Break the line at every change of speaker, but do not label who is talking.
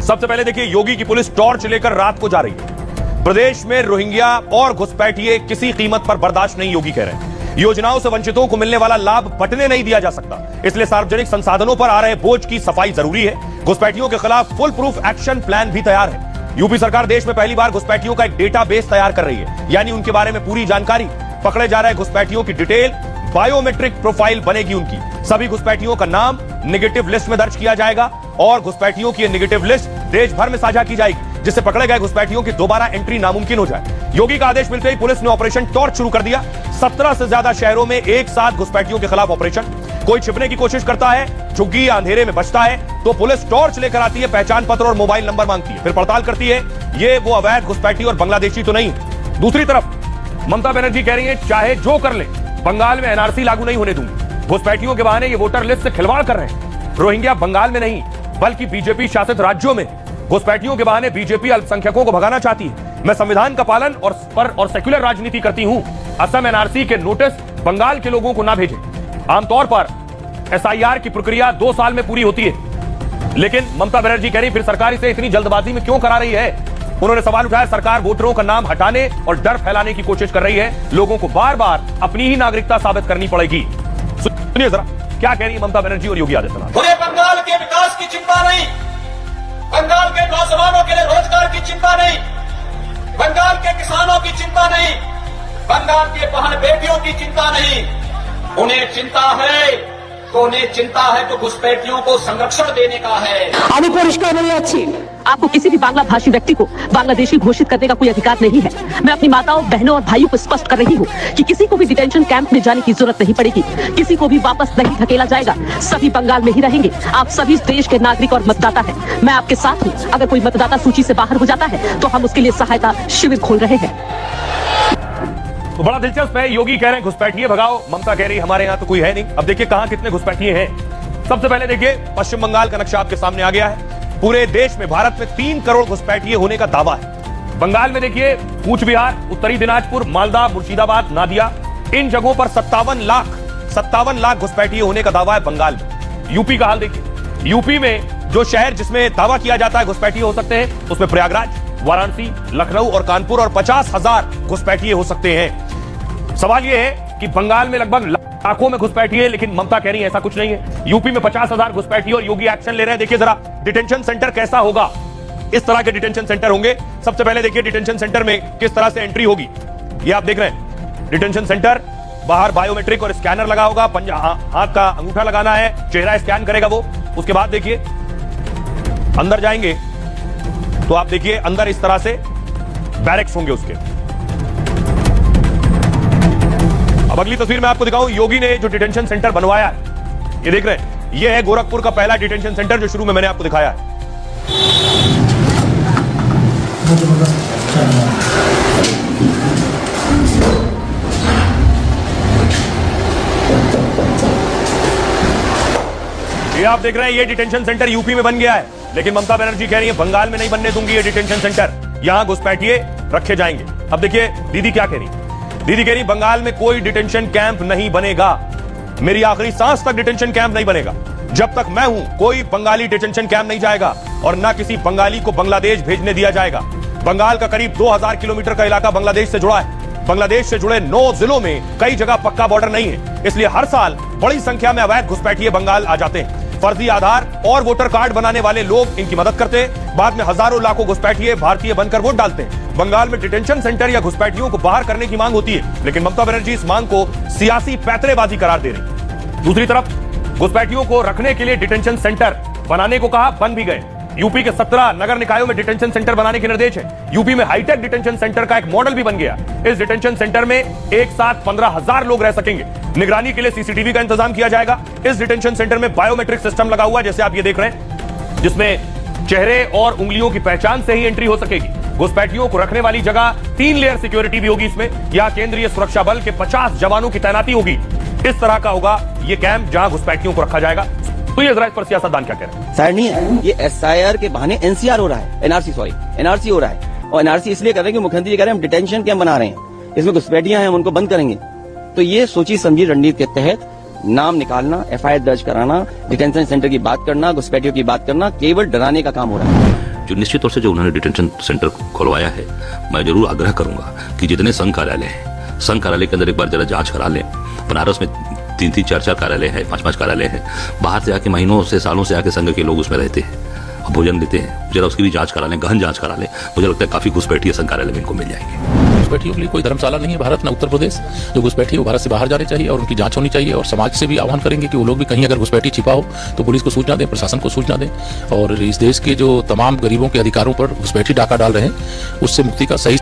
सबसे पहले देखिए, योगी की पुलिस टॉर्च लेकर रात को जा रही है। प्रदेश में रोहिंग्या और घुसपैठिए किसी कीमत पर बर्दाश्त नहीं, योगी कह रहे हैं। योजनाओं से वंचितों को मिलने वाला लाभ बंटने नहीं दिया जा सकता, इसलिए सार्वजनिक संसाधनों पर आ रहे बोझ की सफाई जरूरी है। घुसपैठियों के खिलाफ फुल प्रूफ एक्शन प्लान भी तैयार है। यूपी सरकार देश में पहली बार घुसपैठियों का एक डेटाबेस तैयार कर रही है, यानी उनके बारे में पूरी जानकारी। पकड़े जा रहे घुसपैठियों की डिटेल, बायोमेट्रिक प्रोफाइल बनेगी उनकी। सभी घुसपैठियों का नाम नेगेटिव लिस्ट में दर्ज किया जाएगा और घुसपैठियों की नेगेटिव लिस्ट देश भर में साझा की जाएगी, जिससे पकड़े गए घुसपैठियों की दोबारा एंट्री नामुमकिन हो जाए। योगी का आदेश मिलते ही पुलिस ने ऑपरेशन टॉर्च शुरू कर दिया। 17 से ज्यादा शहरों में एक साथ घुसपैठियों के खिलाफ ऑपरेशन। कोई छिपने की कोशिश करता है, झुग्गी या अंधेरे में बचता है, तो पुलिस टॉर्च लेकर आती है, पहचान पत्र और मोबाइल नंबर मांगती है, फिर पड़ताल करती है ये वो अवैध घुसपैठी और बांग्लादेशी तो नहीं। दूसरी तरफ ममता बनर्जी कह रही है, चाहे जो कर ले, बंगाल में एनआरसी लागू नहीं होने दूंगी। घुसपैठियों के बहाने ये वोटर लिस्ट से खिलवाड़ कर रहे हैं। रोहिंग्या बंगाल में नहीं, बल्कि बीजेपी शासित राज्यों में घुसपैठियों के बहाने बीजेपी अल्पसंख्यकों को भगाना चाहती है। मैं संविधान का पालन और सेक्युलर राजनीति करती हूं। असम एनआरसी के नोटिस बंगाल के लोगों को ना भेजें। आमतौर पर एसआईआर की प्रक्रिया 2 साल में पूरी होती है, लेकिन ममता बनर्जी कह रही फिर सरकार इसे इतनी जल्दबाजी में क्यों करा रही है। उन्होंने सवाल उठाया, सरकार वोटरों का नाम हटाने और डर फैलाने की कोशिश कर रही है। लोगों को बार बार अपनी ही नागरिकता साबित करनी पड़ेगी। सुनिए जरा क्या कह रही है ममता बनर्जी और योगी आदित्यनाथ।
पूरे बंगाल के विकास की चिंता नहीं, बंगाल के नौजवानों के लिए रोजगार की चिंता नहीं, बंगाल के किसानों की चिंता नहीं, बंगाल के बहन बेटियों की चिंता नहीं। उन्हें चिंता है तो घुसपैठियों को संरक्षण देने का है।
আমি পরিষ্কার বলে যাচ্ছি, आपको किसी भी बांग्ला भाषी व्यक्ति को बांग्लादेशी घोषित करने का कोई अधिकार नहीं है। मैं अपनी माताओं, बहनों और भाइयों को स्पष्ट कर रही हूँ कि किसी को भी डिटेंशन कैंप में जाने की जरूरत नहीं पड़ेगी, किसी को भी वापस नहीं धकेला जाएगा। सभी बंगाल में ही रहेंगे। आप सभी इस देश के नागरिक और मतदाता हैं। मैं आपके साथ हूँ। अगर कोई मतदाता सूची से बाहर हो जाता है तो हम उसके लिए सहायता शिविर खोल रहे हैं।
तो बड़ा दिलचस्प है, योगी कह रहे हैं घुसपैठिए भगाओ, ममता कह रही हमारे यहाँ तो कोई है नहीं। अब देखिए कहां कितने घुसपैठिए हैं। सबसे पहले देखिए, पश्चिम बंगाल का नक्शा आपके सामने आ गया है। पूरे देश में, भारत में 3 करोड़ घुसपैठिए होने का दावा है। बंगाल में देखिए, कूच बिहार, उत्तरी दिनाजपुर, मालदा, मुर्शिदाबाद, नादिया, इन जगहों पर 57 लाख घुसपैठिए होने का दावा है बंगाल में। यूपी का हाल देखिए, यूपी में जो शहर जिसमें दावा किया जाता है घुसपैठिए हो सकते हैं, उसमें प्रयागराज, वाराणसी, लखनऊ और कानपुर, और 50,000 घुसपैठिए हो सकते हैं। सवाल यह है कि बंगाल में लगभग लाखों में घुसपैठिए, लेकिन ममता कह रही है ऐसा कुछ नहीं है। यूपी में 50,000 घुसपैठिए और योगी एक्शन ले रहे हैं। देखिए जरा डिटेंशन सेंटर कैसा होगा। इस तरह के डिटेंशन सेंटर होंगे। सबसे पहले देखिए डिटेंशन सेंटर में किस तरह से एंट्री होगी। ये आप देख रहे हैं डिटेंशन सेंटर। बाहर बायोमेट्रिक और स्कैनर लगा होगा, हाथ का अंगूठा लगाना है, चेहरा स्कैन करेगा वो। उसके बाद देखिए अंदर जाएंगे तो आप देखिए अंदर इस तरह से बैरक्स होंगे उसके। अब अगली तस्वीर में आपको दिखाऊं, योगी ने जो डिटेंशन सेंटर बनवाया है, ये देख रहे हैं, ये है गोरखपुर का पहला डिटेंशन सेंटर जो शुरू में मैंने आपको दिखाया है। ये आप देख रहे हैं, ये डिटेंशन सेंटर यूपी में बन गया है, लेकिन ममता बनर्जी कह रही है बंगाल में नहीं बनने दूंगी ये डिटेंशन सेंटर, यहां घुसपैठिए रखे जाएंगे। अब देखिए दीदी क्या कह रही है। दीदी कह रही बंगाल में कोई डिटेंशन कैंप नहीं बनेगा, मेरी आखिरी सांस तक डिटेंशन कैंप नहीं बनेगा। जब तक मैं हूं कोई बंगाली डिटेंशन कैंप नहीं जाएगा और ना किसी बंगाली को बांग्लादेश भेजने दिया जाएगा। बंगाल का करीब 2000 किलोमीटर का इलाका बांग्लादेश से जुड़ा है। बांग्लादेश से जुड़े 9 जिलों में कई जगह पक्का बॉर्डर नहीं है, इसलिए हर साल बड़ी संख्या में अवैध घुसपैठिए बंगाल आ जाते हैं। फर्जी आधार और वोटर कार्ड बनाने वाले लोग इनकी मदद करते हैं। बाद में हजारों लाखों घुसपैठिए भारतीय बनकर वोट डालते हैं। बंगाल में डिटेंशन सेंटर या घुसपैठियों को बाहर करने की मांग होती है, लेकिन ममता बनर्जी इस मांग को सियासी पैतरेबाजी करार दे रही। दूसरी तरफ घुसपैठियों को रखने के लिए डिटेंशन सेंटर बनाने को कहा, बन भी गए। यूपी के 17 नगर निकायों में डिटेंशन सेंटर बनाने के निर्देश है। यूपी में हाईटेक डिटेंशन सेंटर का एक मॉडल भी बन गया। इस डिटेंशन सेंटर में एक साथ 15,000 लोग रह सकेंगे। निगरानी के लिए सीसीटीवी का इंतजाम किया जाएगा। इस डिटेंशन सेंटर में बायोमेट्रिक सिस्टम लगा हुआ है, जैसे आप ये देख रहे हैं, जिसमें चेहरे और उंगलियों की पहचान से ही एंट्री हो सकेगी। घुसपैठियों को रखने वाली जगह 3 लेयर सिक्योरिटी भी होगी। इसमें यहां केंद्रीय सुरक्षा बल के 50 जवानों की तैनाती होगी। इस तरह का होगा ये कैंप जहां घुसपैठियों को रखा जाएगा। तो ये जरा इस पर सियासतदान क्या कह रहे हैं।
सर नहीं है, ये एसआईआर के बहाने एनसीआर हो रहा है, एनआरसी हो रहा है। और एनआरसी इसलिए कर रहे हैं कि मुख्यमंत्री जी कह रहे हैं हम डिटेंशन कैंप बना रहे हैं, इसमें घुसपैठियां हैं हम उनको बंद करेंगे। तो ये सोची समझी रणनीति के तहत नाम निकालना, एफआईआर दर्ज कराना, डिटेंशन सेंटर की बात करना, घुसपैठियों की बात करना, केवल डराने का काम हो रहा है।
जो निश्चित तौर से जो उन्होंने डिटेंशन सेंटर खुलवाया है, मैं जरूर आग्रह करूंगा कि जितने संघ कार्यालय हैं, संघ कार्यालय के अंदर एक बार जरा जांच करा लें। बनारस में 3-3, 4-4 कार्यालय है, 5-5 कार्यालय है। बाहर से आके महीनों से, सालों से आके संघ के लोग उसमें रहते हैं और भोजन देते हैं। जरा उसकी भी जांच करा लें, गहन जांच करा लें। मुझे लगता है काफी घुसपैठिए संघ कार्यालय में इनको मिल जाएंगे।
घुसपैठियों के लिए कोई धर्मशाला नहीं है भारत, न उत्तर प्रदेश। जो घुसपैठी वो भारत से बाहर जाने चाहिए और उनकी जांच होनी चाहिए। और समाज से भी आह्वान करेंगे कि वो लोग भी कहीं अगर घुसपैठी छिपा हो तो पुलिस को सूचना दें, प्रशासन को सूचना दें। और इस देश के जो तमाम गरीबों के अधिकारों पर घुसपैठी डाका डाल रहे हैं, उससे मुक्ति का सही